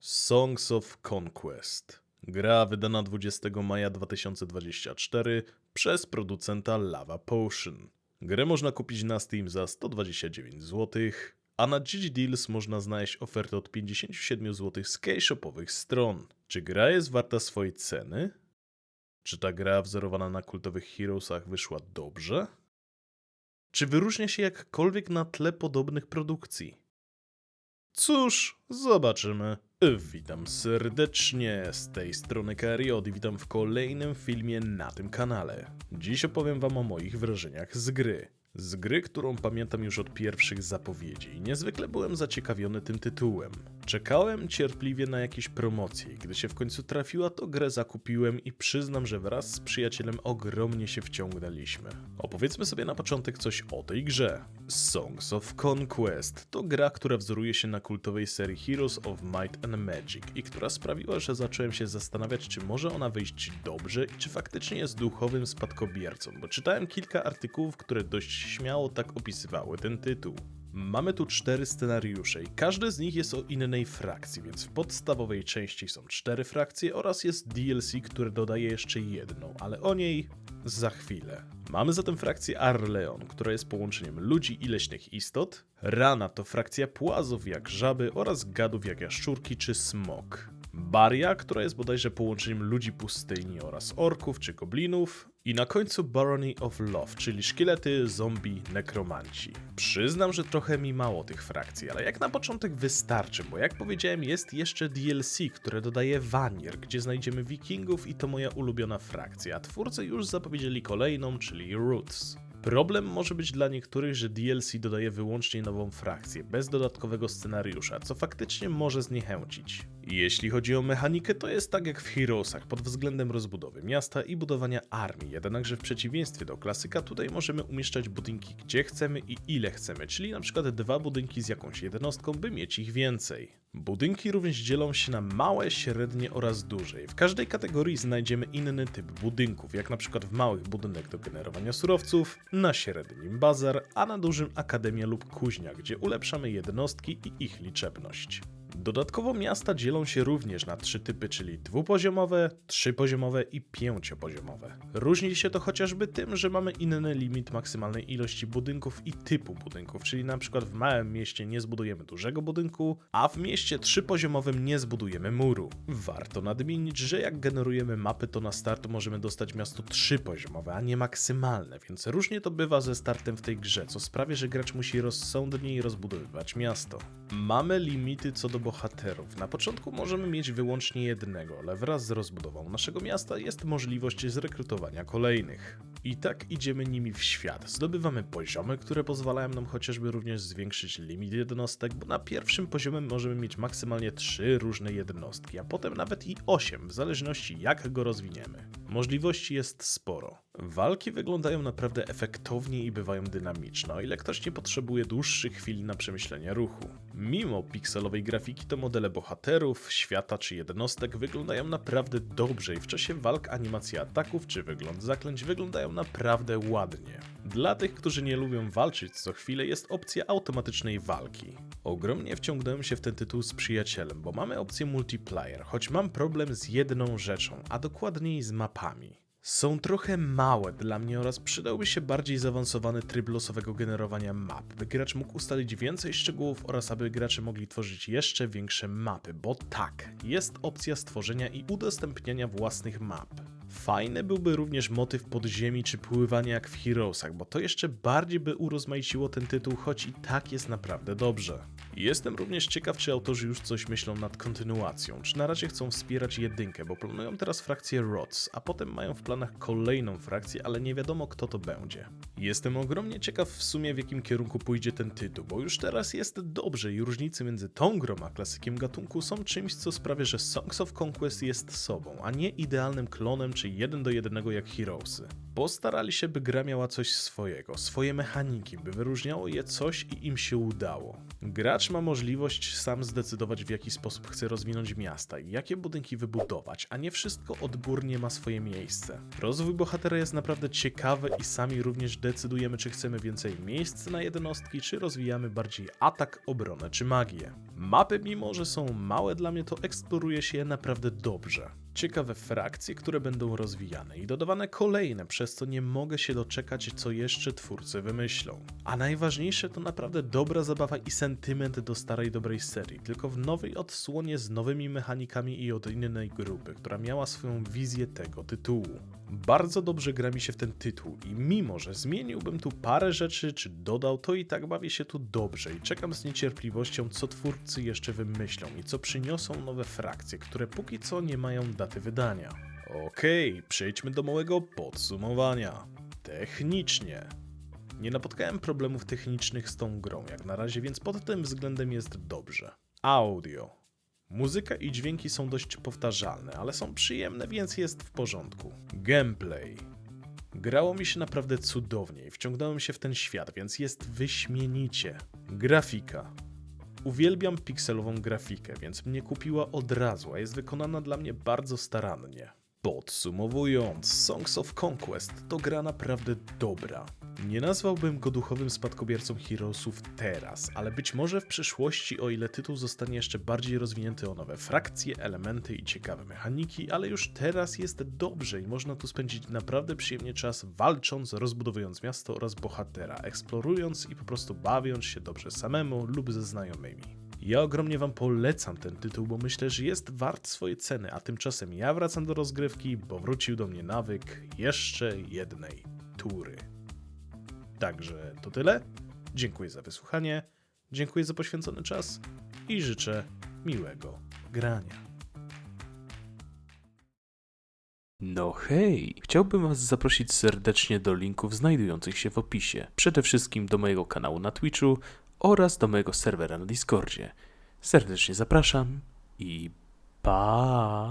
Songs of Conquest. Gra wydana 20 maja 2024 przez producenta Lava Potion. Grę można kupić na Steam za 129 zł, a na GG Deals można znaleźć ofertę od 57 zł z keyshopowych stron. Czy gra jest warta swojej ceny? Czy ta gra wzorowana na kultowych Heroesach wyszła dobrze? Czy wyróżnia się jakkolwiek na tle podobnych produkcji? Cóż, zobaczymy. Witam serdecznie, z tej strony Kariot i witam w kolejnym filmie na tym kanale. Dziś opowiem wam o moich wrażeniach z gry. Z gry, którą pamiętam już od pierwszych zapowiedzi i niezwykle byłem zaciekawiony tym tytułem. Czekałem cierpliwie na jakieś promocje i gdy się w końcu trafiła, to grę zakupiłem i przyznam, że wraz z przyjacielem ogromnie się wciągnęliśmy. Opowiedzmy sobie na początek coś o tej grze. Songs of Conquest to gra, która wzoruje się na kultowej serii Heroes of Might and Magic i która sprawiła, że zacząłem się zastanawiać, czy może ona wyjść dobrze i czy faktycznie jest duchowym spadkobiercą, bo czytałem kilka artykułów, które dość śmiało tak opisywały ten tytuł. Mamy tu 4 scenariusze i każdy z nich jest o innej frakcji, więc w podstawowej części są 4 frakcje oraz jest DLC, które dodaje jeszcze jedną, ale o niej za chwilę. Mamy zatem frakcję Arleon, która jest połączeniem ludzi i leśnych istot. Rana to frakcja płazów jak żaby oraz gadów jak jaszczurki czy smok. Baria, która jest bodajże połączeniem ludzi pustyni oraz orków czy goblinów. I na końcu Barony of Love, czyli szkielety, zombie, nekromanci. Przyznam, że trochę mi mało tych frakcji, ale jak na początek wystarczy, bo jak powiedziałem jest jeszcze DLC, które dodaje Vanir, gdzie znajdziemy wikingów i to moja ulubiona frakcja, a twórcy już zapowiedzieli kolejną, czyli Roots. Problem może być dla niektórych, że DLC dodaje wyłącznie nową frakcję, bez dodatkowego scenariusza, co faktycznie może zniechęcić. Jeśli chodzi o mechanikę, to jest tak jak w Heroesach pod względem rozbudowy miasta i budowania armii, jednakże w przeciwieństwie do klasyka tutaj możemy umieszczać budynki gdzie chcemy i ile chcemy, czyli na przykład 2 budynki z jakąś jednostką, by mieć ich więcej. Budynki również dzielą się na małe, średnie oraz duże. W każdej kategorii znajdziemy inny typ budynków, jak na przykład w małych budynek do generowania surowców, na średnim bazar, a na dużym akademia lub kuźnia, gdzie ulepszamy jednostki i ich liczebność. Dodatkowo miasta dzielą się również na 3 typy, czyli dwupoziomowe, trzypoziomowe i 5-poziomowe. Różni się to chociażby tym, że mamy inny limit maksymalnej ilości budynków i typu budynków, czyli na przykład w małym mieście nie zbudujemy dużego budynku, a w mieście 3-poziomowym nie zbudujemy muru. Warto nadmienić, że jak generujemy mapy, to na start możemy dostać miasto 3-poziomowe, a nie maksymalne, więc różnie to bywa ze startem w tej grze, co sprawia, że gracz musi rozsądniej rozbudowywać miasto. Mamy limity co do bohaterów. Na początku możemy mieć wyłącznie jednego, ale wraz z rozbudową naszego miasta jest możliwość zrekrutowania kolejnych. I tak idziemy nimi w świat. Zdobywamy poziomy, które pozwalają nam chociażby również zwiększyć limit jednostek, bo na pierwszym poziomie możemy mieć maksymalnie 3 różne jednostki, a potem nawet i 8, w zależności jak go rozwiniemy. Możliwości jest sporo. Walki wyglądają naprawdę efektownie i bywają dynamiczne, o ile ktoś nie potrzebuje dłuższych chwil na przemyślenie ruchu. Mimo pikselowej grafiki to modele bohaterów, świata czy jednostek wyglądają naprawdę dobrze i w czasie walk animacja ataków czy wygląd zaklęć wyglądają naprawdę ładnie. Dla tych, którzy nie lubią walczyć co chwilę, jest opcja automatycznej walki. Ogromnie wciągnąłem się w ten tytuł z przyjacielem, bo mamy opcję multiplayer, choć mam problem z jedną rzeczą, a dokładniej z mapami. Są trochę małe dla mnie oraz przydałby się bardziej zaawansowany tryb losowego generowania map, by gracz mógł ustalić więcej szczegółów oraz aby gracze mogli tworzyć jeszcze większe mapy, bo tak, jest opcja stworzenia i udostępniania własnych map. Fajny byłby również motyw podziemi czy pływania jak w Heroesach, bo to jeszcze bardziej by urozmaiciło ten tytuł, choć i tak jest naprawdę dobrze. Jestem również ciekaw, czy autorzy już coś myślą nad kontynuacją, czy na razie chcą wspierać jedynkę, bo planują teraz frakcję Roots, a potem mają w planach kolejną frakcję, ale nie wiadomo kto to będzie. Jestem ogromnie ciekaw w sumie w jakim kierunku pójdzie ten tytuł, bo już teraz jest dobrze i różnice między tą grą a klasykiem gatunku są czymś, co sprawia, że Songs of Conquest jest sobą, a nie idealnym klonem czy 1 do 1 jak Heroesy. Postarali się, by gra miała coś swojego, swoje mechaniki, by wyróżniało je coś i im się udało. Gracz ma możliwość sam zdecydować, w jaki sposób chce rozwinąć miasta i jakie budynki wybudować, a nie wszystko odgórnie ma swoje miejsce. Rozwój bohatera jest naprawdę ciekawy i sami również decydujemy, czy chcemy więcej miejsc na jednostki, czy rozwijamy bardziej atak, obronę czy magię. Mapy, mimo że są małe dla mnie, to eksploruje się je naprawdę dobrze. Ciekawe frakcje, które będą rozwijane i dodawane kolejne, przez co nie mogę się doczekać, co jeszcze twórcy wymyślą. A najważniejsze to naprawdę dobra zabawa i sentyment do starej dobrej serii, tylko w nowej odsłonie z nowymi mechanikami i od innej grupy, która miała swoją wizję tego tytułu. Bardzo dobrze gra mi się w ten tytuł i mimo, że zmieniłbym tu parę rzeczy czy dodał, to i tak bawię się tu dobrze i czekam z niecierpliwością, co twórcy jeszcze wymyślą i co przyniosą nowe frakcje, które póki co nie mają daty wydania. Okej, przejdźmy do małego podsumowania. Technicznie. Nie napotkałem problemów technicznych z tą grą jak na razie, więc pod tym względem jest dobrze. Audio. Muzyka i dźwięki są dość powtarzalne, ale są przyjemne, więc jest w porządku. Gameplay. Grało mi się naprawdę cudownie i wciągnąłem się w ten świat, więc jest wyśmienicie. Grafika. Uwielbiam pikselową grafikę, więc mnie kupiła od razu, a jest wykonana dla mnie bardzo starannie. Podsumowując, Songs of Conquest to gra naprawdę dobra. Nie nazwałbym go duchowym spadkobiercą Heroesów teraz, ale być może w przyszłości, o ile tytuł zostanie jeszcze bardziej rozwinięty o nowe frakcje, elementy i ciekawe mechaniki, ale już teraz jest dobrze i można tu spędzić naprawdę przyjemnie czas walcząc, rozbudowując miasto oraz bohatera, eksplorując i po prostu bawiąc się dobrze samemu lub ze znajomymi. Ja ogromnie wam polecam ten tytuł, bo myślę, że jest wart swojej ceny, a tymczasem ja wracam do rozgrywki, bo wrócił do mnie nawyk jeszcze jednej tury. Także to tyle. Dziękuję za wysłuchanie, dziękuję za poświęcony czas i życzę miłego grania. No hej, chciałbym was zaprosić serdecznie do linków znajdujących się w opisie. Przede wszystkim do mojego kanału na Twitchu oraz do mojego serwera na Discordzie. Serdecznie zapraszam i pa!